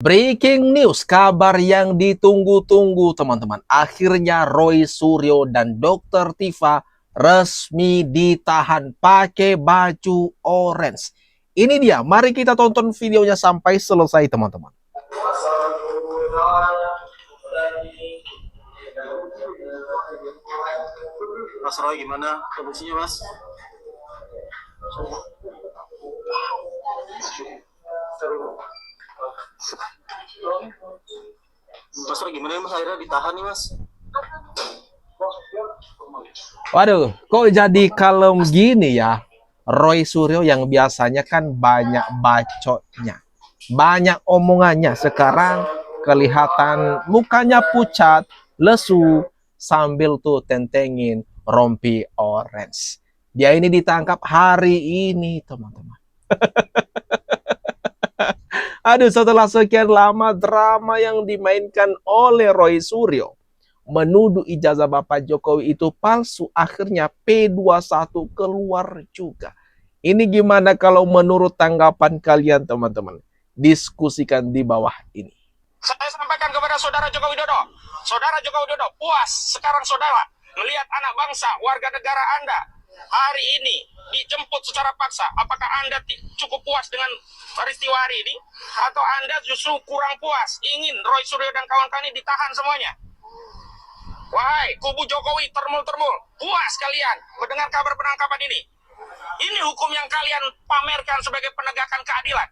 Breaking news, kabar yang ditunggu-tunggu teman-teman. Akhirnya Roy Suryo dan Dr. Tifa resmi ditahan pakai baju orange. Ini dia, mari kita tonton videonya sampai selesai teman-teman. Mas Roy, gimana kondisinya Mas? Mas Roy, gimana Mas akhirnya ditahan nih Mas? Waduh, kok jadi kalem gini ya? Roy Suryo yang biasanya kan banyak bacotnya, banyak omongannya, sekarang kelihatan mukanya pucat, lesu, sambil tuh tentengin rompi orange. Dia ini ditangkap hari ini, teman-teman. Aduh, setelah sekian lama drama yang dimainkan oleh Roy Suryo, menuduh ijazah Bapak Jokowi itu palsu, akhirnya P21 keluar juga. Ini gimana kalau menurut tanggapan kalian teman-teman? Diskusikan di bawah ini. Saya sampaikan kepada Saudara Joko Widodo. Saudara Joko Widodo, puas sekarang saudara melihat anak bangsa, warga negara Anda hari ini dijemput secara paksa. Apakah Anda cukup puas dengan peristiwa hari ini? Atau Anda justru kurang puas, ingin Roy Suryo dan kawan-kawan ini ditahan semuanya? Wahai kubu Jokowi termul-termul, puas kalian mendengar kabar penangkapan ini? Ini hukum yang kalian pamerkan sebagai penegakan keadilan.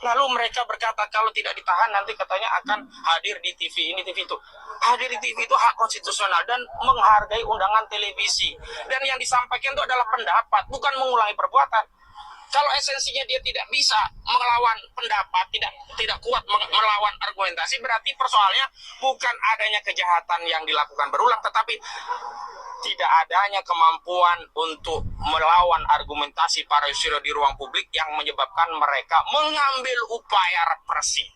Lalu mereka berkata kalau tidak ditahan nanti katanya akan hadir di TV ini, TV itu. Hadir di TV itu hak konstitusional dan menghargai undangan televisi. Dan yang disampaikan itu adalah pendapat, bukan mengulangi perbuatan. Kalau esensinya dia tidak bisa melawan pendapat, tidak kuat melawan argumentasi, berarti persoalannya bukan adanya kejahatan yang dilakukan berulang, tetapi tidak adanya kemampuan untuk melawan argumentasi para Yusril di ruang publik yang menyebabkan mereka mengambil upaya represi.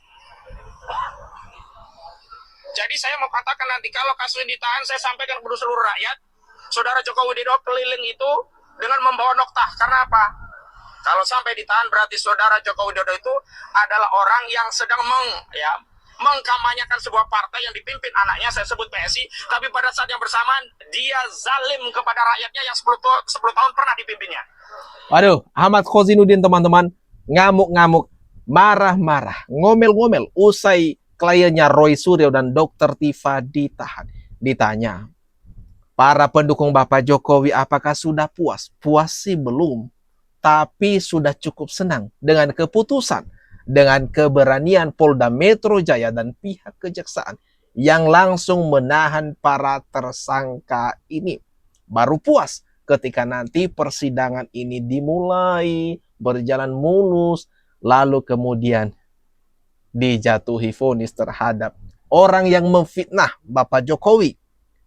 Jadi saya mau katakan nanti kalau kasus ini ditahan, saya sampaikan kepada seluruh rakyat, Saudara Joko Widodo keliling itu dengan membawa noktah. Karena apa? Kalau sampai ditahan berarti Saudara Joko Widodo itu adalah orang yang sedang mengkampanyekan sebuah partai yang dipimpin anaknya, saya sebut PSI, tapi pada saat yang bersamaan dia zalim kepada rakyatnya yang 10 tahun pernah dipimpinnya. Waduh, Ahmad Khozinuddin teman-teman, ngamuk-ngamuk, marah-marah, ngomel-ngomel usai kliennya Roy Suryo dan Dr. Tifa ditahan. Ditanya, para pendukung Bapak Jokowi apakah sudah puas? Puas sih belum, tapi sudah cukup senang dengan keputusan, dengan keberanian Polda Metro Jaya dan pihak kejaksaan yang langsung menahan para tersangka ini. Baru puas ketika nanti persidangan ini dimulai, berjalan mulus, lalu kemudian dijatuhi vonis terhadap orang yang memfitnah Bapak Jokowi,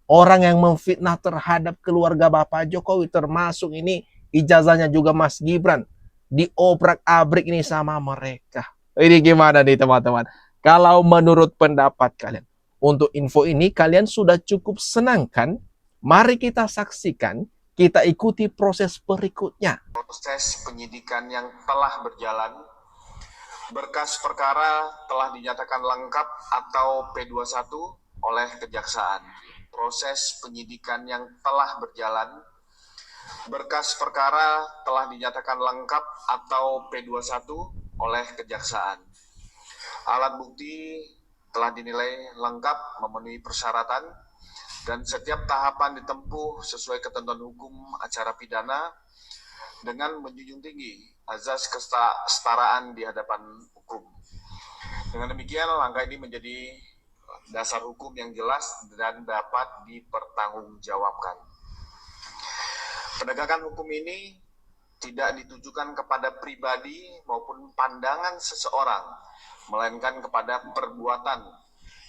orang yang memfitnah terhadap keluarga Bapak Jokowi, termasuk ini ijazahnya juga Mas Gibran, diobrak-abrik ini sama mereka. Ini gimana nih teman-teman? Kalau menurut pendapat kalian, untuk info ini kalian sudah cukup senang kan? Mari kita saksikan, kita ikuti proses berikutnya. Proses penyidikan yang telah berjalan, berkas perkara telah dinyatakan lengkap atau P21 oleh Kejaksaan. Proses penyidikan yang telah berjalan, berkas perkara telah dinyatakan lengkap atau P21 oleh Kejaksaan. Alat bukti telah dinilai lengkap memenuhi persyaratan dan setiap tahapan ditempuh sesuai ketentuan hukum acara pidana dengan menjunjung tinggi azas kesetaraan di hadapan hukum. Dengan demikian, langkah ini menjadi dasar hukum yang jelas dan dapat dipertanggungjawabkan. Penegakan hukum ini tidak ditujukan kepada pribadi maupun pandangan seseorang, melainkan kepada perbuatan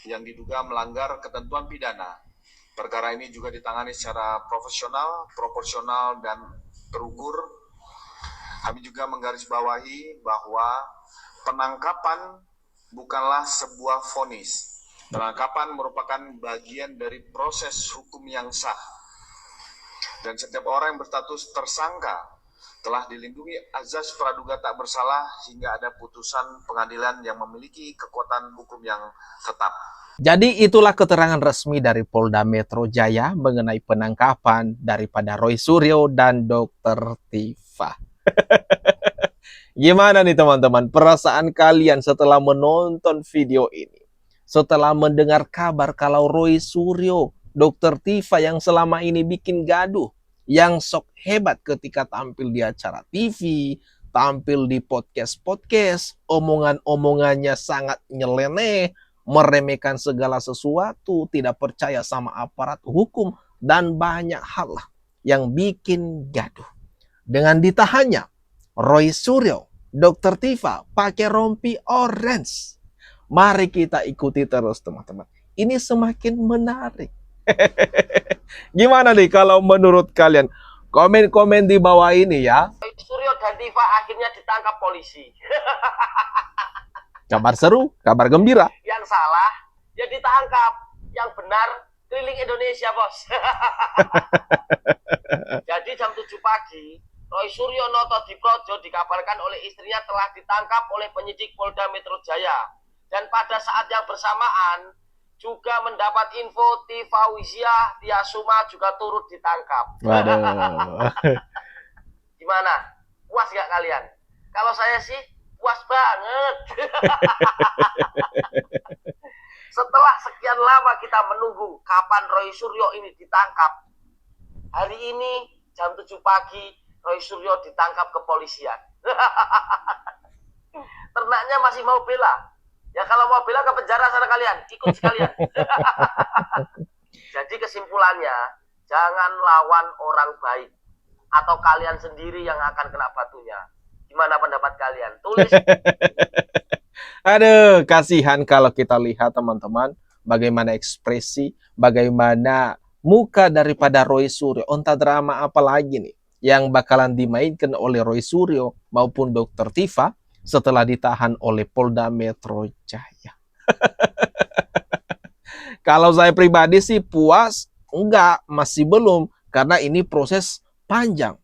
yang diduga melanggar ketentuan pidana. Perkara ini juga ditangani secara profesional, proporsional, dan terukur. Kami juga menggarisbawahi bahwa penangkapan bukanlah sebuah vonis. Penangkapan merupakan bagian dari proses hukum yang sah. Dan setiap orang yang berstatus tersangka telah dilindungi azas praduga tak bersalah hingga ada putusan pengadilan yang memiliki kekuatan hukum yang tetap. Jadi itulah keterangan resmi dari Polda Metro Jaya mengenai penangkapan daripada Roy Suryo dan Dr. Tifa. Gimana nih teman-teman perasaan kalian setelah menonton video ini? Setelah mendengar kabar kalau Roy Suryo, Dr. Tifa yang selama ini bikin gaduh, yang sok hebat ketika tampil di acara TV, tampil di podcast-podcast, omongan-omongannya sangat nyeleneh, meremehkan segala sesuatu, tidak percaya sama aparat hukum, dan banyak hal lah yang bikin gaduh. Dengan ditahannya Roy Suryo, Dr. Tifa pakai rompi orange. Mari kita ikuti terus teman-teman. Ini semakin menarik. Gimana nih kalau menurut kalian? Komen-komen di bawah ini ya. Roy Suryo dan Tifa akhirnya ditangkap polisi. Kabar seru, kabar gembira. Yang salah, ya ditangkap. Yang benar, keliling Indonesia, bos. Jadi jam 7 pagi, Roy Suryo Noto Diprojo dikabarkan oleh istrinya telah ditangkap oleh penyidik Polda Metro Jaya. Dan pada saat yang bersamaan, juga mendapat info Tifa Wizia Tiasuma juga turut ditangkap. Waduh. Gimana? Puas gak kalian? Kalau saya sih puas banget. Setelah sekian lama kita menunggu kapan Roy Suryo ini ditangkap, hari ini jam 7 pagi Roy Suryo ditangkap kepolisian. Ternaknya masih mau bela. Ya kalau mau bela ke penjara sana kalian, ikut sekalian. Jadi kesimpulannya, jangan lawan orang baik. Atau kalian sendiri yang akan kena batunya. Gimana pendapat kalian? Tulis. Aduh, kasihan kalau kita lihat teman-teman, bagaimana ekspresi, bagaimana muka daripada Roy Suryo. Entah drama apa lagi nih yang bakalan dimainkan oleh Roy Suryo maupun Dr. Tifa setelah ditahan oleh Polda Metro Jaya. Kalau saya pribadi sih puas, enggak, masih belum, karena ini proses panjang.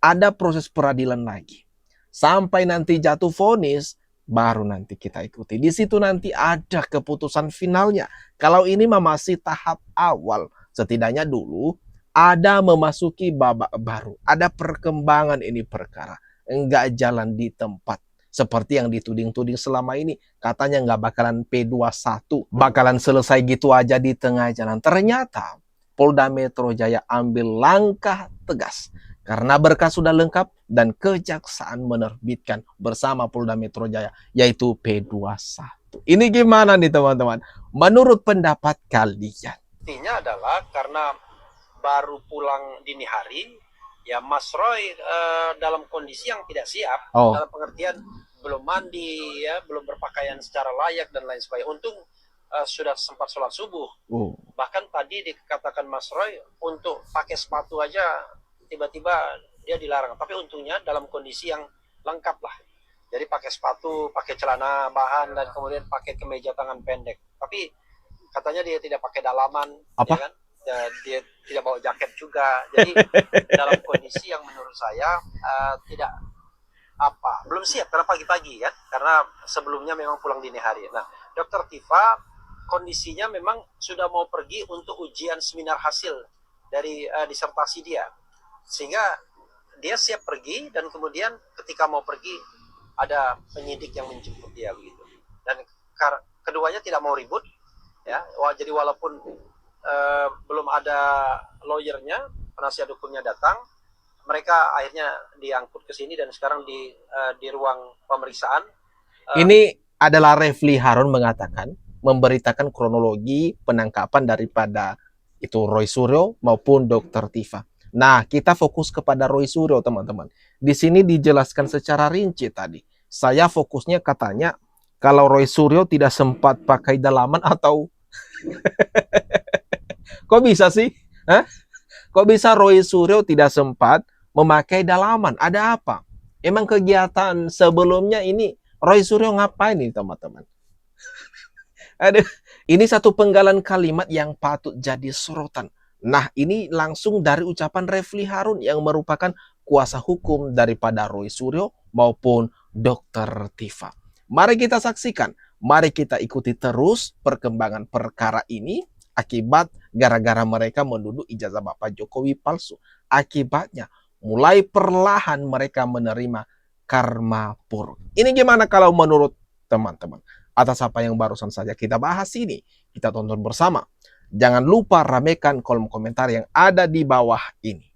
Ada proses peradilan lagi. Sampai nanti jatuh vonis, baru nanti kita ikuti. Di situ nanti ada keputusan finalnya. Kalau ini masih tahap awal, setidaknya dulu ada memasuki babak baru. Ada perkembangan ini perkara. Enggak jalan di tempat. Seperti yang dituding-tuding selama ini. Katanya nggak bakalan P21. Bakalan selesai gitu aja di tengah jalan. Ternyata Polda Metro Jaya ambil langkah tegas. Karena berkas sudah lengkap dan kejaksaan menerbitkan bersama Polda Metro Jaya. Yaitu P21. Ini gimana nih teman-teman? Menurut pendapat kalian? Intinya adalah karena baru pulang dini hari, ya Mas Roy dalam kondisi yang tidak siap, dalam pengertian belum mandi, ya belum berpakaian secara layak dan lain sebagainya. Untung sudah sempat sholat subuh. Bahkan tadi dikatakan Mas Roy untuk pakai sepatu aja tiba-tiba dia dilarang. Tapi untungnya dalam kondisi yang lengkap lah. Jadi pakai sepatu, pakai celana bahan dan kemudian pakai kemeja tangan pendek. Tapi katanya dia tidak pakai dalaman, apa? Ya kan? Dia tidak bawa jaket juga. Jadi dalam kondisi yang menurut saya tidak belum siap karena pagi-pagi ya, karena sebelumnya memang pulang dini hari. Nah, Dr. Tifa kondisinya memang sudah mau pergi untuk ujian seminar hasil dari disertasi dia, sehingga dia siap pergi dan kemudian ketika mau pergi ada penyidik yang menjemput dia begitu. Dan keduanya tidak mau ribut ya. Jadi walaupun belum ada lawyernya, penasihat hukumnya datang, mereka akhirnya diangkut ke sini dan sekarang di ruang pemeriksaan. Ini adalah Refli Harun mengatakan, memberitakan kronologi penangkapan daripada itu Roy Suryo maupun Dr. Tifa. Nah, kita fokus kepada Roy Suryo teman-teman. Di sini dijelaskan secara rinci tadi. Saya fokusnya katanya kalau Roy Suryo tidak sempat pakai dalaman atau kok bisa sih? Hah? Kok bisa Roy Suryo tidak sempat memakai dalaman? Ada apa? Emang kegiatan sebelumnya ini Roy Suryo ngapain nih teman-teman? Aduh, ini satu penggalan kalimat yang patut jadi sorotan. Nah, ini langsung dari ucapan Refli Harun yang merupakan kuasa hukum daripada Roy Suryo maupun Dr. Tifa. Mari kita saksikan, mari kita ikuti terus perkembangan perkara ini akibat gara-gara mereka menuduh ijazah Bapak Jokowi palsu. Akibatnya mulai perlahan mereka menerima karma buruk. Ini gimana kalau menurut teman-teman? Atas apa yang barusan saja kita bahas ini, kita tonton bersama. Jangan lupa ramekan kolom komentar yang ada di bawah ini.